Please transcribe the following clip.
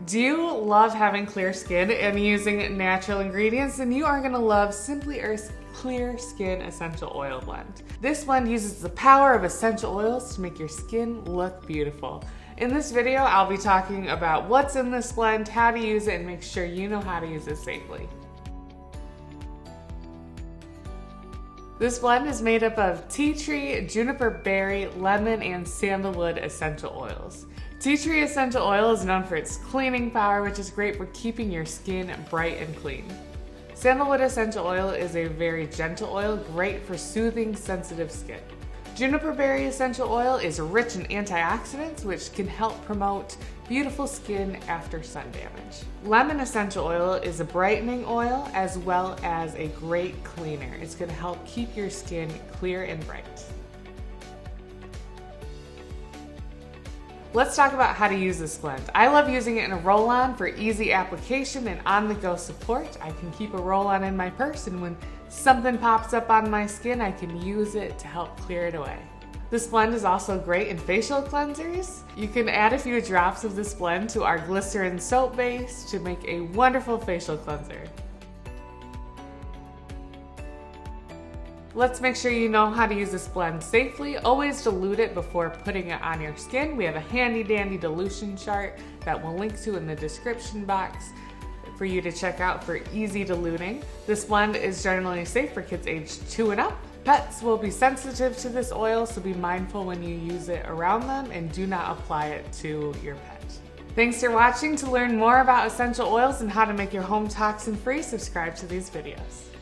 Do you love having clear skin and using natural ingredients? Then you are going to love Simply Earth's Clear Skin Essential Oil Blend. This blend uses the power of essential oils to make your skin look beautiful. In this video, I'll be talking about what's in this blend, how to use it, and make sure you know how to use it safely. This blend is made up of tea tree, juniper berry, lemon, and sandalwood essential oils. Tea tree essential oil is known for its cleaning power, which is great for keeping your skin bright and clean. Sandalwood essential oil is a very gentle oil, great for soothing sensitive skin. Juniper berry essential oil is rich in antioxidants, which can help promote beautiful skin after sun damage. Lemon essential oil is a brightening oil as well as a great cleaner. It's going to help keep your skin clear and bright. Let's talk about how to use this blend. I love using it in a roll-on for easy application and on-the-go support. I can keep a roll-on in my purse, and when something pops up on my skin, I can use it to help clear it away. This blend is also great in facial cleansers. You can add a few drops of this blend to our glycerin soap base to make a wonderful facial cleanser. Let's make sure you know how to use this blend safely. Always dilute it before putting it on your skin. We have a handy dandy dilution chart that we'll link to in the description box for you to check out for easy diluting. This blend is generally safe for kids aged 2 and up. Pets will be sensitive to this oil, so be mindful when you use it around them and do not apply it to your pet. Thanks for watching. To learn more about essential oils and how to make your home toxin-free, subscribe to these videos.